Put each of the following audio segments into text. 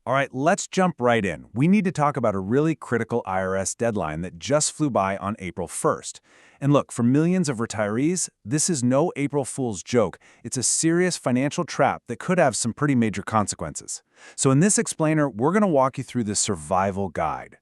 All right, let's jump right in. We need to talk about a really critical IRS deadline that just flew by on April 1st. And look, for millions of retirees, this is no April Fool's joke. It's a serious financial trap that could have some pretty major consequences. So in this explainer, we're going to walk you through the survival guide.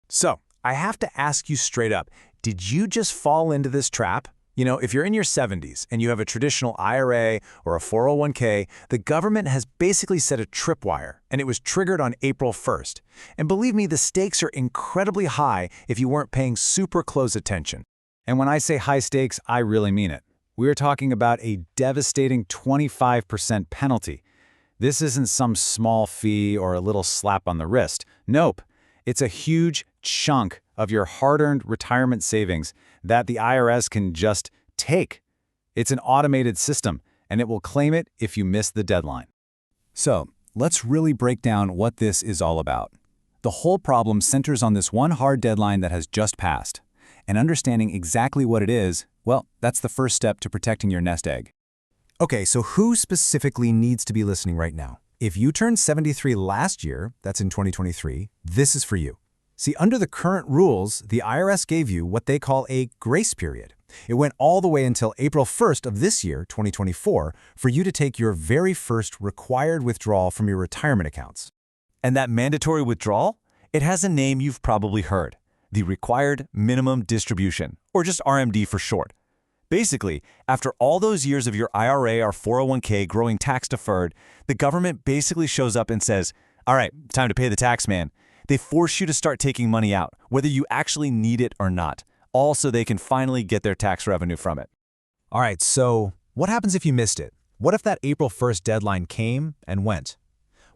So, I have to ask you straight up, did you just fall into this trap? You know, if you're in your 70s and you have a traditional IRA or a 401k, the government has basically set a tripwire, and it was triggered on April 1st. And believe me, the stakes are incredibly high if you weren't paying super close attention. And when I say high stakes, I really mean it. We're talking about a devastating 25% penalty. This isn't some small fee or a little slap on the wrist. Nope. It's a huge chunk of your hard-earned retirement savings that the IRS can just take. It's an automated system, and it will claim it if you miss the deadline. So, let's really break down what this is all about. The whole problem centers on this one hard deadline that has just passed. And understanding exactly what it is, well, that's the first step to protecting your nest egg. Okay, so who specifically needs to be listening right now? If you turned 73 last year, that's in 2023, this is for you. See, under the current rules, the IRS gave you what they call a grace period. It went all the way until April 1st of this year, 2024, for you to take your very first required withdrawal from your retirement accounts. And that mandatory withdrawal? It has a name you've probably heard, the Required Minimum Distribution, or just RMD for short. Basically, after all those years of your IRA or 401k growing tax-deferred, the government basically shows up and says, all right, time to pay the tax man. They force you to start taking money out, whether you actually need it or not, all so they can finally get their tax revenue from it. All right, so what happens if you missed it? What if that April 1st deadline came and went?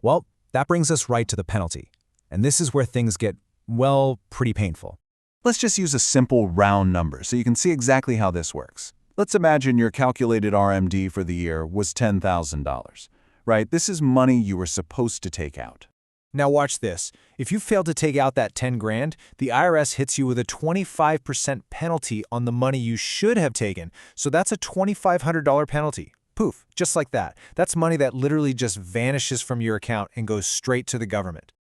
Well, that brings us right to the penalty. And this is where things get, well, pretty painful. Let's just use a simple round number so you can see exactly how this works. Let's imagine your calculated RMD for the year was $10,000, right? This is money you were supposed to take out. Now watch this. If you fail to take out that 10 grand, the IRS hits you with a 25% penalty on the money you should have taken. So that's a $2,500 penalty. Poof, just like that. That's money that literally just vanishes from your account and goes straight to the government.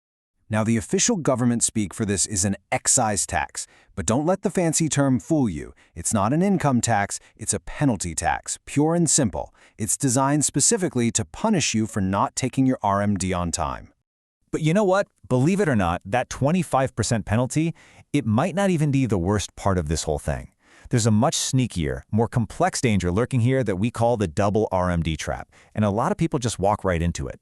Now, the official government speak for this is an excise tax, but don't let the fancy term fool you. It's not an income tax, it's a penalty tax, pure and simple. It's designed specifically to punish you for not taking your RMD on time. But you know what? Believe it or not, that 25% penalty, it might not even be the worst part of this whole thing. There's a much sneakier, more complex danger lurking here that we call the double RMD trap, and a lot of people just walk right into it.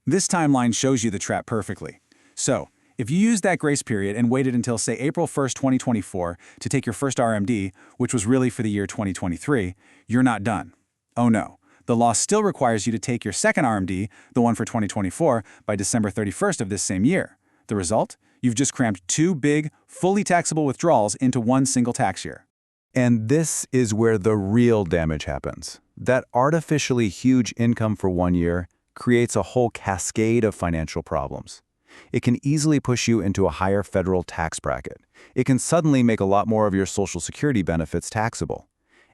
This timeline shows you the trap perfectly. So, if you used that grace period and waited until, say, April 1st, 2024 to take your first RMD, which was really for the year 2023, you're not done. Oh no. The law still requires you to take your second RMD, the one for 2024, by December 31st of this same year. The result? You've just crammed two big, fully taxable withdrawals into one single tax year. And this is where the real damage happens. That artificially huge income for 1 year creates a whole cascade of financial problems. It can easily push you into a higher federal tax bracket. It can suddenly make a lot more of your Social Security benefits taxable.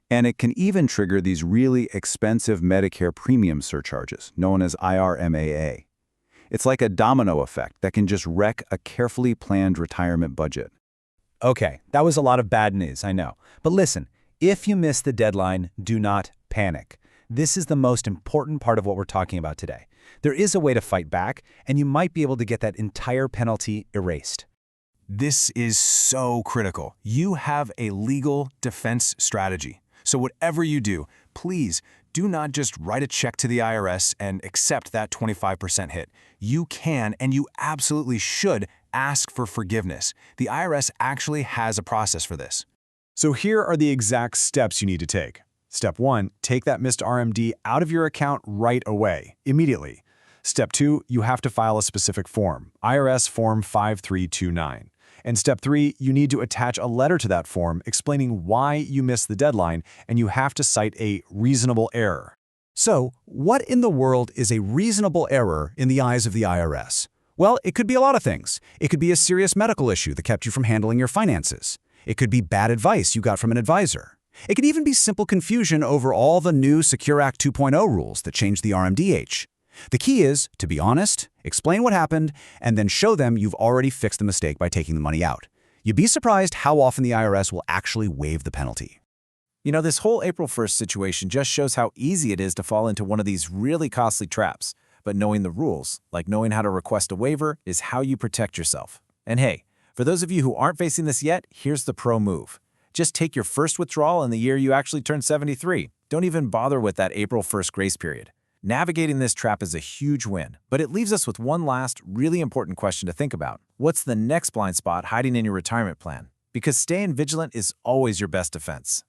And it can even trigger these really expensive Medicare premium surcharges, known as IRMAA. It's like a domino effect that can just wreck a carefully planned retirement budget. Okay, that was a lot of bad news, I know. But listen, if you miss the deadline, do not panic. This is the most important part of what we're talking about today. There is a way to fight back, and you might be able to get that entire penalty erased. This is so critical. You have a legal defense strategy. So whatever you do, please do not just write a check to the IRS and accept that 25% hit. You can, and you absolutely should, ask for forgiveness. The IRS actually has a process for this. So here are the exact steps you need to take. Step 1, take that missed RMD out of your account right away, immediately. Step 2, you have to file a specific form, IRS Form 5329. And Step 3, you need to attach a letter to that form explaining why you missed the deadline, and you have to cite a reasonable error. So, what in the world is a reasonable error in the eyes of the IRS? Well, it could be a lot of things. It could be a serious medical issue that kept you from handling your finances. It could be bad advice you got from an advisor. It could even be simple confusion over all the new Secure Act 2.0 rules that changed the RMD age. The key is to be honest, explain what happened, and then show them you've already fixed the mistake by taking the money out. You'd be surprised how often the IRS will actually waive the penalty. You know, this whole April 1st situation just shows how easy it is to fall into one of these really costly traps. But knowing the rules, like knowing how to request a waiver, is how you protect yourself. And hey, for those of you who aren't facing this yet, here's the pro move. Just take your first withdrawal in the year you actually turn 73. Don't even bother with that April 1st grace period. Navigating this trap is a huge win, but it leaves us with one last, really important question to think about. What's the next blind spot hiding in your retirement plan? Because staying vigilant is always your best defense.